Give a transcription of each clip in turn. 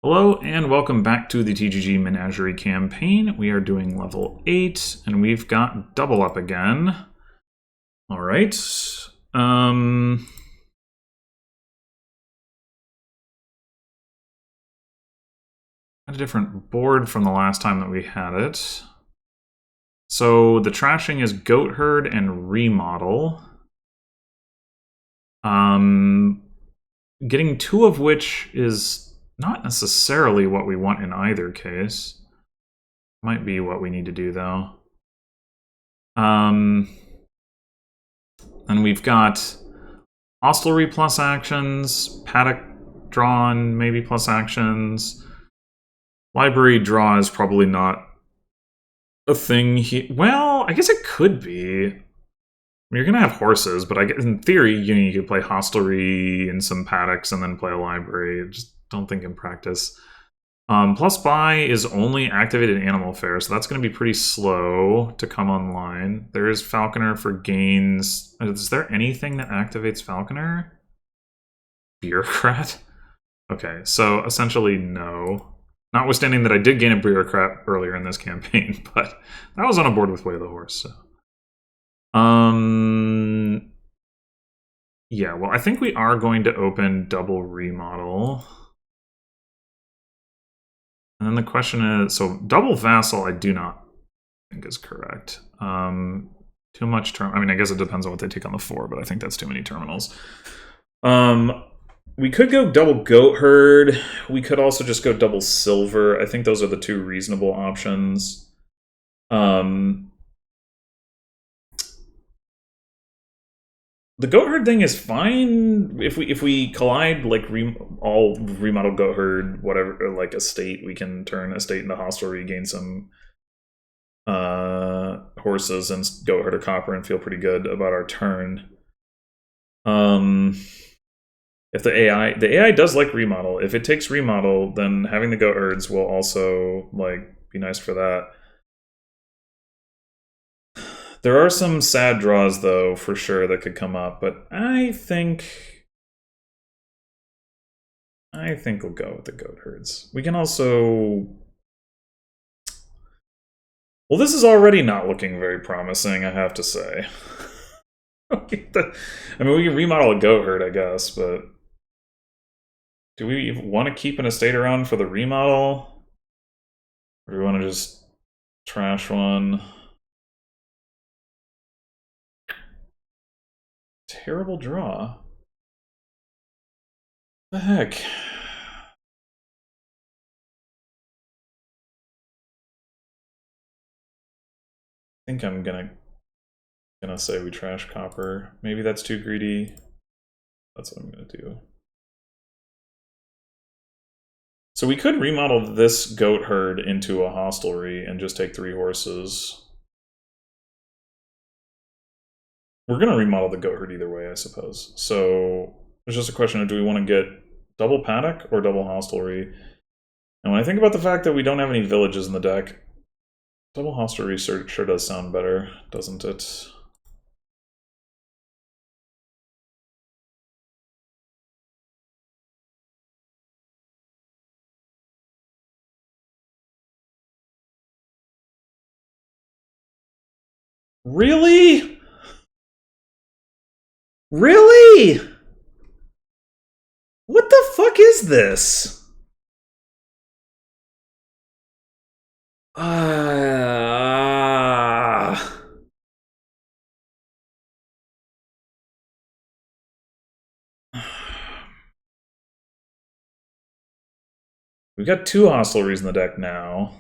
Hello and welcome back to the TGG Menagerie campaign. We are doing level 8 and we've got double up again. Alright. Got a different board from the last time that we had it. So the trashing is Goat Herd and Remodel. Getting two of which is not necessarily what we want in either case. Might be what we need to do though. And we've got hostelry plus actions, paddock drawn maybe plus actions. Library draw is probably not a thing here. Well, I guess it could be. You're going to have horses, but in theory, you could play hostelry and some paddocks and then play a library. Just don't think in practice. Plus buy is only activated in Animal Fair, so that's going to be pretty slow to come online. There is Falconer for gains. Is there anything that activates Falconer? Bureaucrat? Okay, so essentially no. Notwithstanding that I did gain a Bureaucrat earlier in this campaign, but I was on a board with Way of the Horse, so. Yeah, well, I think we are going to open double remodel. And then the question is, so double vassal I do not think is correct. Too much term. I mean, I guess it depends on what they take on the 4, but I think that's too many terminals. We could go double goat herd. We could also just go double silver. I think those are the two reasonable options. The goat herd thing is fine if we collide like all remodel goat herd whatever like estate. We can turn estate into hostelry, gain some horses and goat herd or copper, and feel pretty good about our turn. If the AI does like remodel, if it takes remodel, then having the goat herds will also like be nice for that. There are some sad draws, though, for sure, that could come up, but I think we'll go with the goat herds. We can also... Well, this is already not looking very promising, I have to say. I mean, we can remodel a goat herd, I guess, but... Do we even want to keep an estate around for the remodel? Or do we want to just trash one? Terrible draw. The heck? I think I'm gonna say we trash copper. Maybe that's too greedy. That's what I'm gonna do. So we could remodel this goat herd into a hostelry and just take 3 horses. We're going to remodel the goat herd either way, I suppose. So it's just a question of, do we want to get double paddock or double hostelry? And when I think about the fact that we don't have any villages in the deck, double hostelry sure does sound better, doesn't it? Really? Really? What the fuck is this? We've got 2 hostelries in the deck now.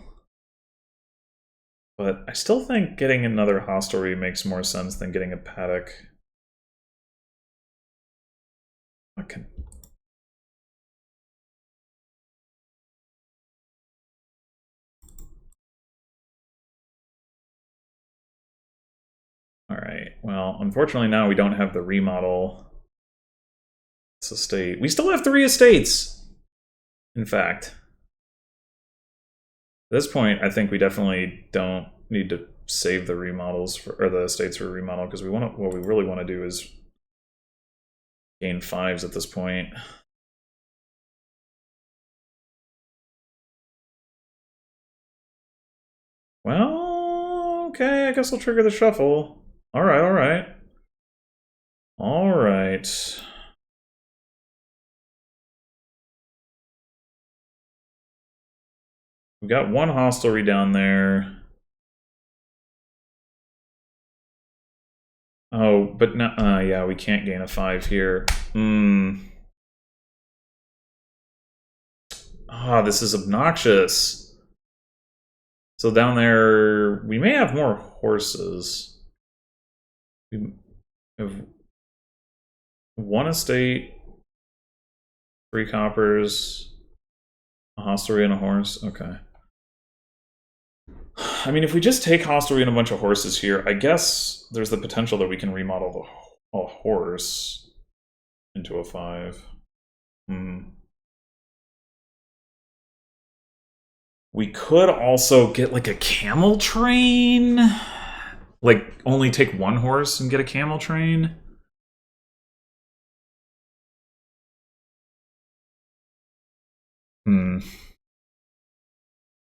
But I still think getting another hostelry makes more sense than getting a paddock. Okay. Alright, well, unfortunately now we don't have the remodel estate. We still have 3 estates, in fact. At this point, I think we definitely don't need to save the remodels or the estates for remodel, because what we really want to do is gain 5s at this point. Well, okay, I guess I'll trigger the shuffle. Alright, alright. Alright. We got one hostelry down there. Oh, but no, yeah, we can't gain a 5 here. Ah, this is obnoxious. So down there, we may have more horses. We have one estate, 3 coppers, a hostelry, and a horse. Okay. I mean, if we just take hostelry and a bunch of horses here, I guess there's the potential that we can remodel a horse into a 5. We could also get like a camel train. Like only take one horse and get a camel train.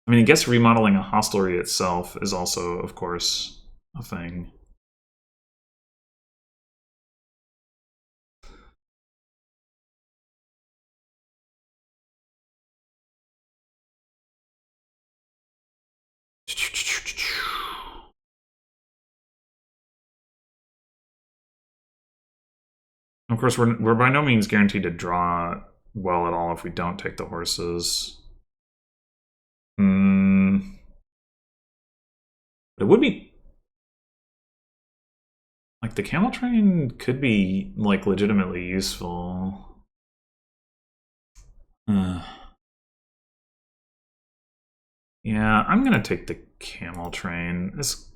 I mean, I guess remodeling a hostelry itself is also, of course, a thing. Of course, we're by no means guaranteed to draw well at all if we don't take the horses. But it would be like the camel train could be like legitimately useful. Yeah, I'm gonna take the camel train. This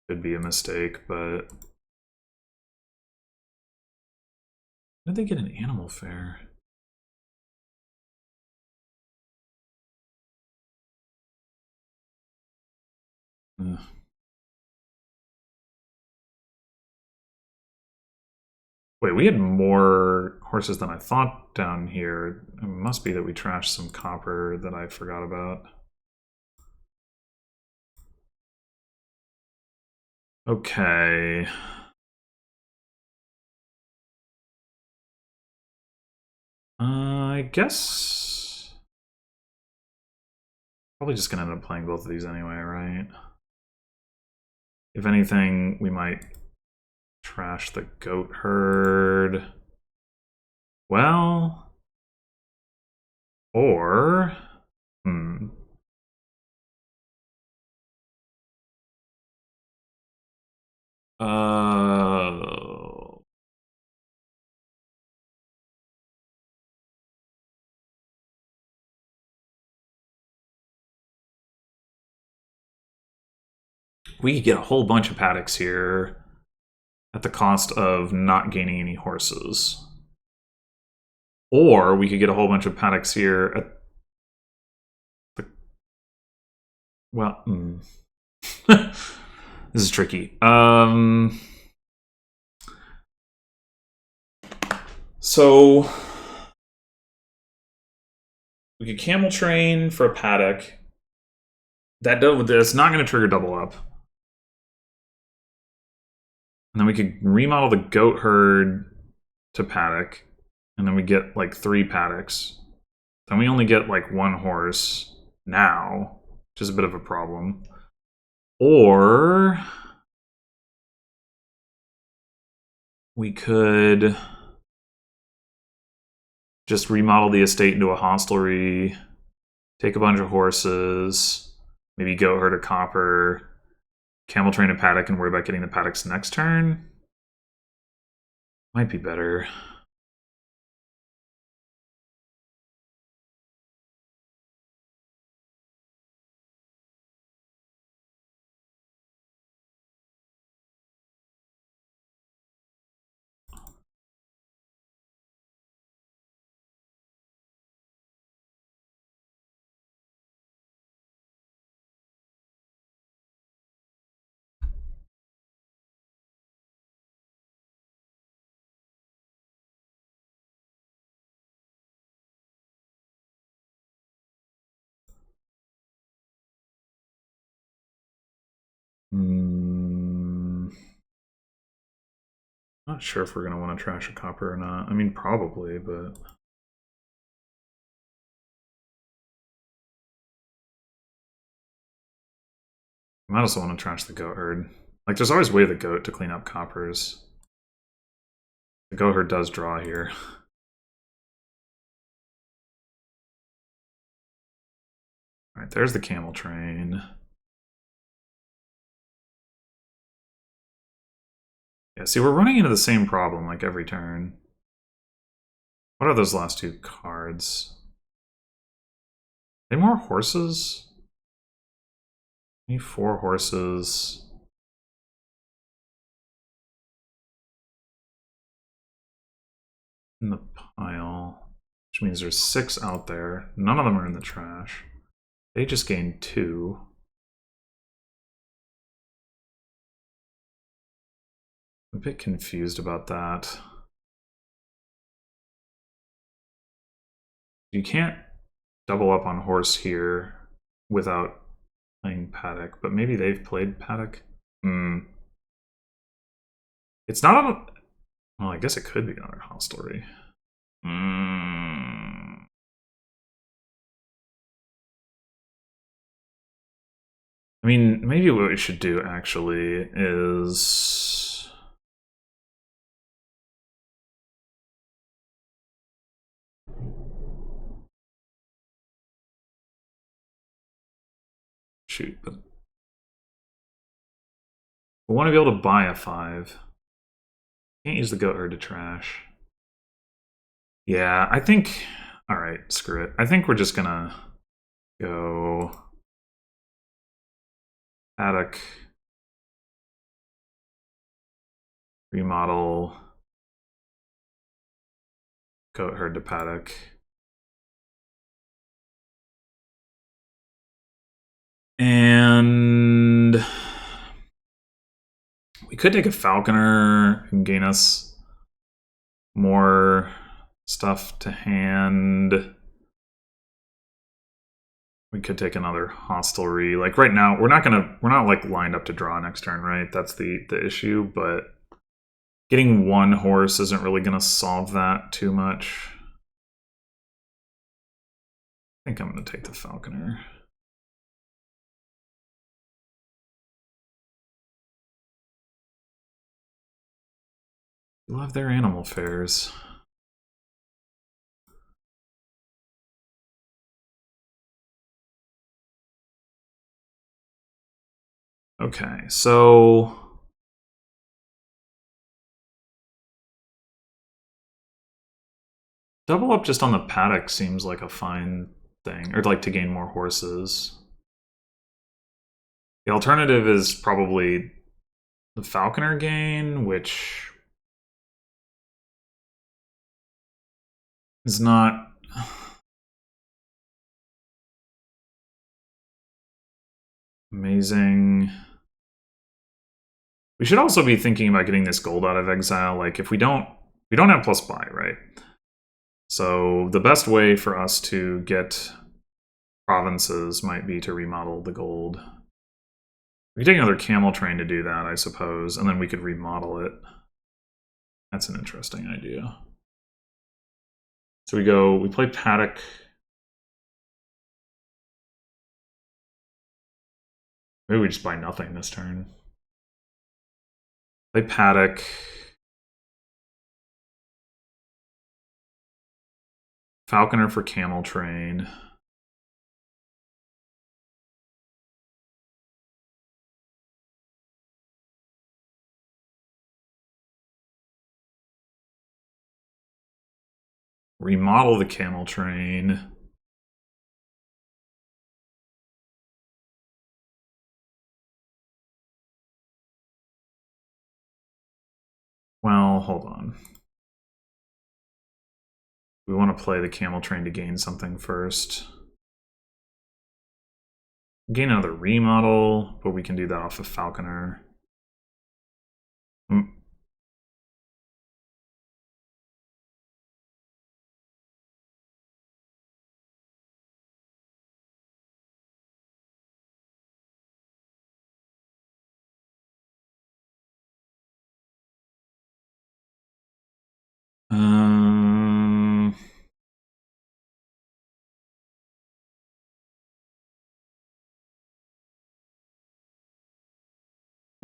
could be a mistake, but did they get an animal fair? Wait, we had more horses than I thought down here. It must be that we trashed some copper that I forgot about. Okay. I guess... Probably just gonna end up playing both of these anyway, right? If anything, we might trash the goat herd. Well... Or... We could get a whole bunch of paddocks here at the cost of not gaining any horses. Or we could get a whole bunch of paddocks here at the... Well, this is tricky. So we could camel train for a paddock. That's not going to trigger double up. And then we could remodel the goat herd to paddock. And then we get like 3 paddocks. Then we only get like 1 horse now, which is a bit of a problem. Or we could just remodel the estate into a hostelry, take a bunch of horses, maybe goat herd a copper, camel train a paddock, and worry about getting the paddocks next turn. Might be better. Not sure if we're going to want to trash a copper or not. I mean, probably, but... Might also want to trash the goat herd. Like, there's always way the goat to clean up coppers. The goat herd does draw here. Alright, there's the camel train. Yeah, see, we're running into the same problem, like, every turn. What are those last two cards? Are they more horses? I need 4 horses. In the pile. Which means there's 6 out there. None of them are in the trash. They just gained 2. I'm a bit confused about that. You can't double up on horse here without playing paddock, but maybe they've played paddock. It's not a... Well, I guess it could be another hostelry. I mean, maybe what we should do actually is... Shoot, but... We want to be able to buy a 5. Can't use the goat herd to trash. Yeah, I think... Alright, screw it. I think we're just gonna go... Paddock. Remodel. Goat herd to paddock. And... We could take a falconer and gain us more stuff to hand. We could take another hostelry. Like right now, we're not like lined up to draw next turn, right? That's the issue, but getting 1 horse isn't really gonna solve that too much. I think I'm gonna take the falconer. Love their animal fairs. Okay, so... Double up just on the paddock seems like a fine thing, or like to gain more horses. The alternative is probably the falconer gain, which is not... amazing. We should also be thinking about getting this gold out of exile. Like, if we don't have plus buy, right? So the best way for us to get provinces might be to remodel the gold. We could take another camel train to do that, I suppose, and then we could remodel it. That's an interesting idea. So we play paddock. Maybe we just buy nothing this turn. Play paddock. Falconer for camel train. Remodel the camel train. Well, hold on. We want to play the camel train to gain something first. Gain another remodel, but we can do that off of falconer.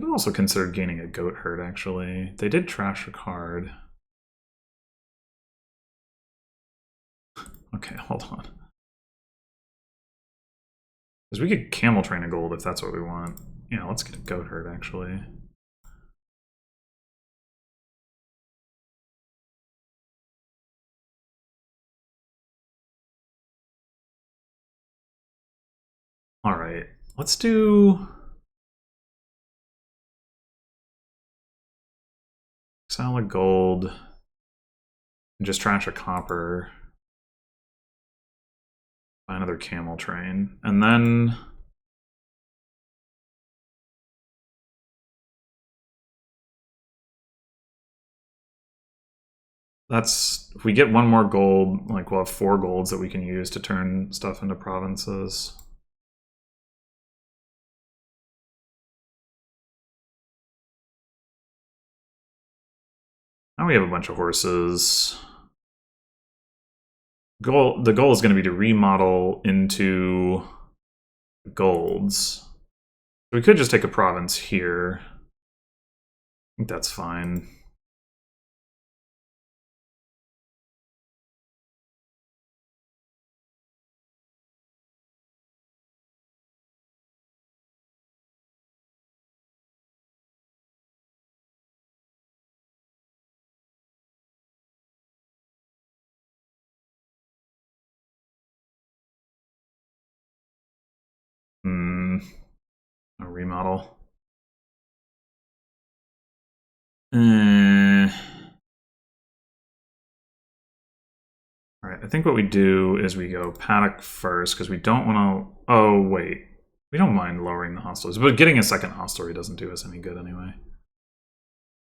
can also consider gaining a goat herd, actually. They did trash a card. Okay, hold on. Because we could camel train a gold if that's what we want. Yeah, let's get a goat herd, actually. Alright, let's do... exile a gold. And just trash a copper. Buy another camel train. And then... that's... if we get one more gold, like we'll have 4 golds that we can use to turn stuff into provinces. Now we have a bunch of horses. The goal is going to be to remodel into golds. We could just take a province here. I think that's fine. A remodel. Alright, I think what we do is we go paddock first, because we don't want to... oh, wait. We don't mind lowering the hostilities, but getting a second hostelry doesn't do us any good anyway.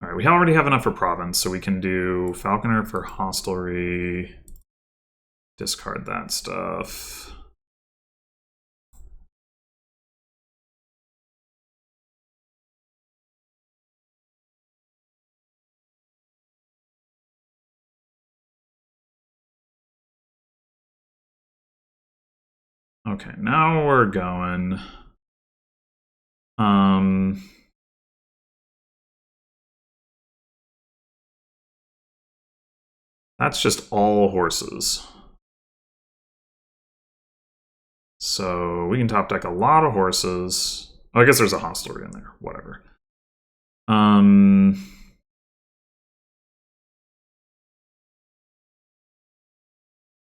Alright, we already have enough for province, so we can do falconer for hostelry. Discard that stuff. Okay, now we're going. That's just all horses. So we can top deck a lot of horses. Oh, I guess there's a hostelry in there. Whatever.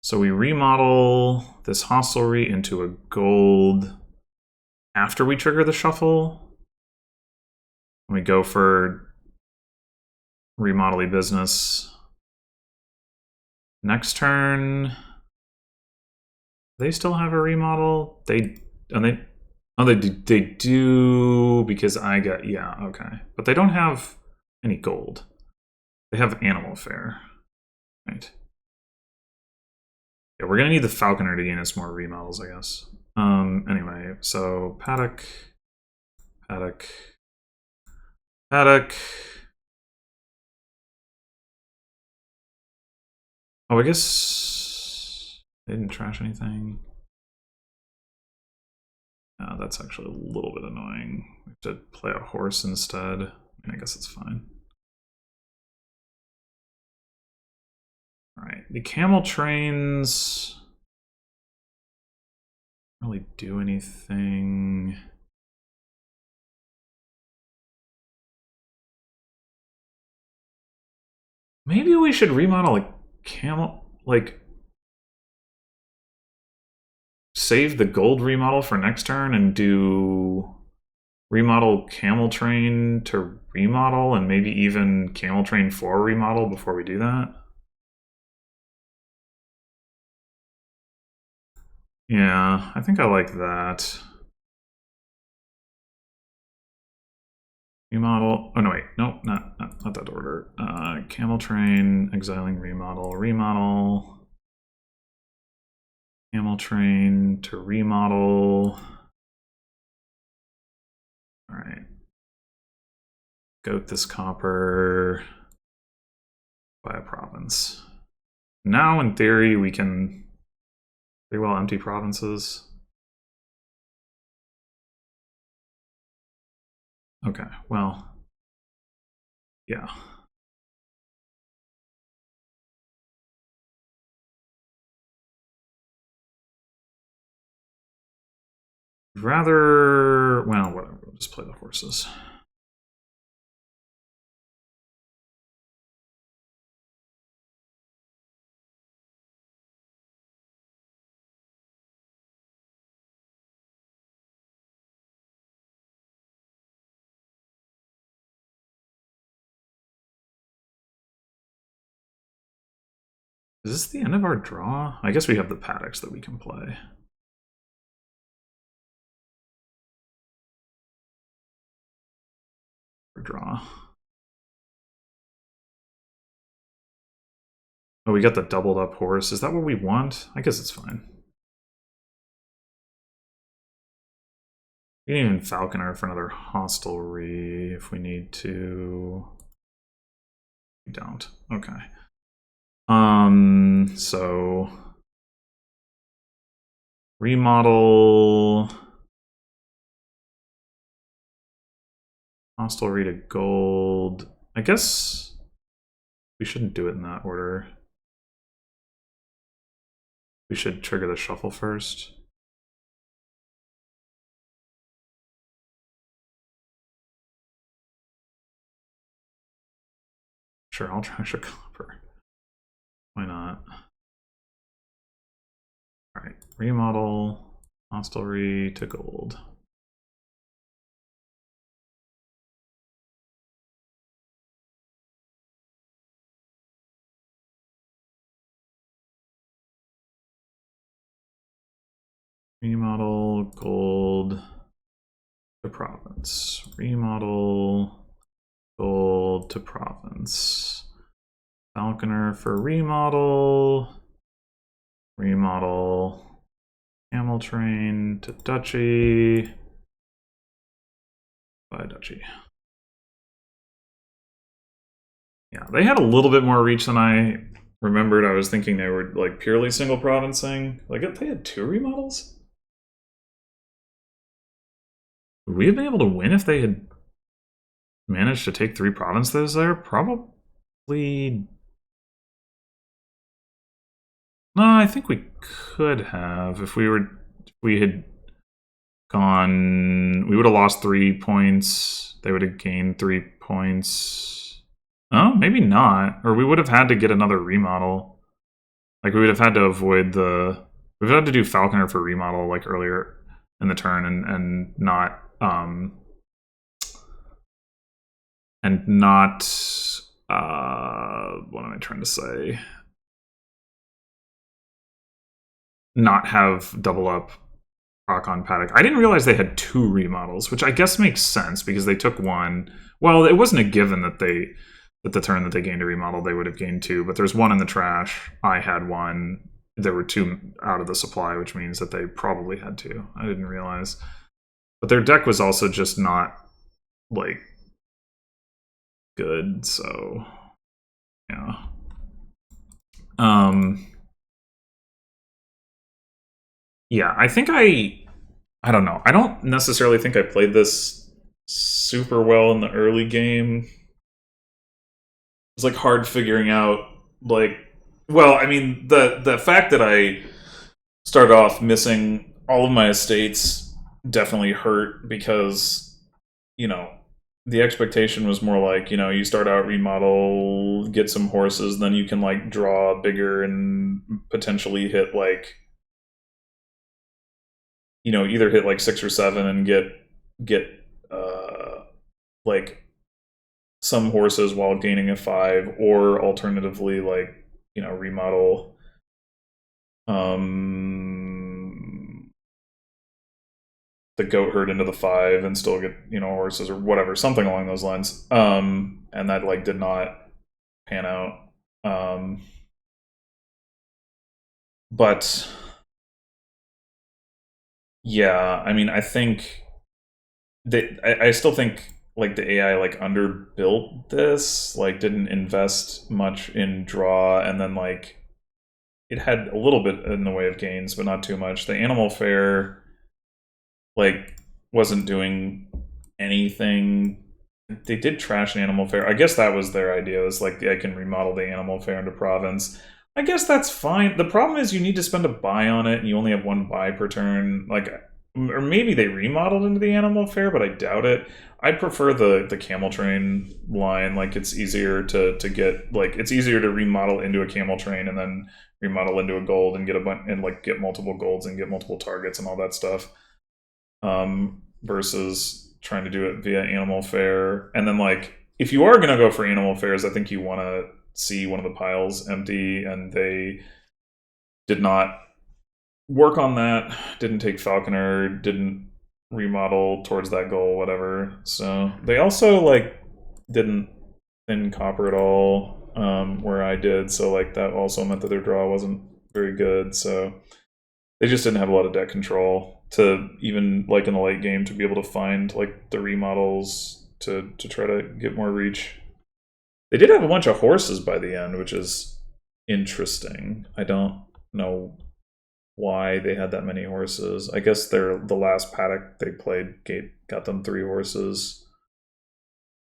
So we remodel this hostelry into a gold after we trigger the shuffle. We go for remodel business. Next turn, they still have a remodel. They do because I got, yeah, okay, but they don't have any gold. They have animal fare, right? Yeah, we're gonna need the falconer to gain us more remodels, I guess. Anyway, so paddock. Oh, I guess they didn't trash anything. That's actually a little bit annoying. We have to play a horse instead. I mean, I guess it's fine. Alright, the camel trains don't really do anything. Maybe we should remodel a camel, like save the gold remodel for next turn and do remodel camel train to remodel and maybe even camel train 4 remodel before we do that. Yeah, I think I like that. Remodel. Oh no, wait, no, not that order. Camel train, exiling remodel. Camel train to remodel. All right. Goat this copper. Buy a province. Now, in theory, we can pretty well empty provinces. Okay, well, yeah. Rather, well, whatever. We'll just play the horses. Is this the end of our draw? I guess we have the paddocks that we can play. For draw. Oh, we got the doubled up horse. Is that what we want? I guess it's fine. We can even falconer for another hostelry if we need to. We don't. Okay. So remodel hostelry to gold. I guess we shouldn't do it in that order. We should trigger the shuffle first. Sure, I'll try copper. Why not? Alright, remodel hostelry to gold. Remodel gold to province. Remodel gold to province. Falconer for remodel. Remodel camel train to duchy. By duchy. Yeah, they had a little bit more reach than I remembered. I was thinking they were like purely single provincing. Like they had 2 remodels? Would we have been able to win if they had managed to take 3 provinces there? Probably. No, I think we could have if we had gone. We would have lost 3 points. They would have gained 3 points. Oh, maybe not. Or we would have had to get another remodel. Like we would have had to avoid the. We've had to do Falconer for remodel like earlier in the turn and not what am I trying to say? Not have double up proc on paddock. I didn't realize they had 2 remodels, which I guess makes sense because they took 1. Well, it wasn't a given that the turn that they gained a remodel they would have gained 2, but there's 1 in the trash. I had 1. There were 2 out of the supply, which means that they probably had 2. I didn't realize. But their deck was also just not like good, so yeah. Yeah, I think I don't know. I don't necessarily think I played this super well in the early game. It's like hard figuring out like well, I mean the fact that I started off missing all of my estates definitely hurt because you know the expectation was more like you start out remodel, get some horses, then you can like draw bigger and potentially hit like either hit like 6 or 7 and get like some horses while gaining a 5, or alternatively like remodel the goat herd into the 5 and still get horses or whatever, something along those lines. And that like did not pan out. But yeah, I mean, I think that I still think like the AI like underbuilt this, like didn't invest much in draw, and then like it had a little bit in the way of gains, but not too much. The animal fair like wasn't doing anything. They did trash an animal fair. I guess that was their idea. It was like, I can remodel the animal fair into province. I guess that's fine. The problem is you need to spend a buy on it, and you only have one buy per turn. Like, or maybe they remodeled into the animal fair, but I doubt it. I prefer the camel train line. Like, it's easier to get, like, it's easier to remodel into a camel train and then remodel into a gold and get a bunch and like get multiple golds and get multiple targets and all that stuff. Versus trying to do it via animal fair. And then, like, if you are gonna go for animal fairs, I think you want to see one of the piles empty, and they did not work on that. Didn't take falconer, didn't remodel towards that goal, whatever. So they also like didn't thin copper at all, where I did. So like that also meant that their draw wasn't very good. So they just didn't have a lot of deck control to even like in the late game to be able to find like the remodels to try to get more reach. They did have a bunch of horses by the end, which is interesting. I don't know why they had that many horses. I guess the last paddock they played got them 3 horses.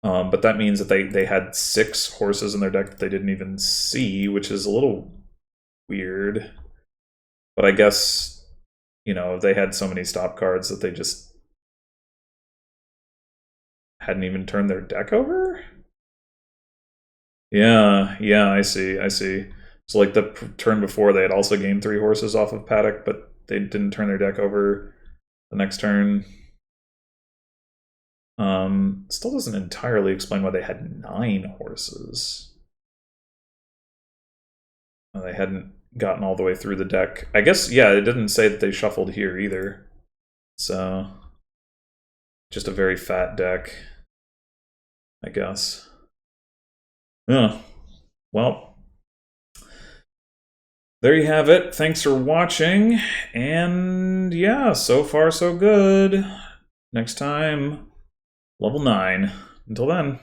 But that means that they had 6 horses in their deck that they didn't even see, which is a little weird. But I guess, you know, they had so many stop cards that they just hadn't even turned their deck over? Yeah, I see. So like the turn before, they had also gained 3 horses off of paddock, but they didn't turn their deck over the next turn. Still doesn't entirely explain why they had 9 horses. They hadn't gotten all the way through the deck. I guess, yeah, it didn't say that they shuffled here either. So, just a very fat deck, I guess. Yeah, well, there you have it. Thanks for watching, and yeah, so far so good. Next time, level 9. Until then.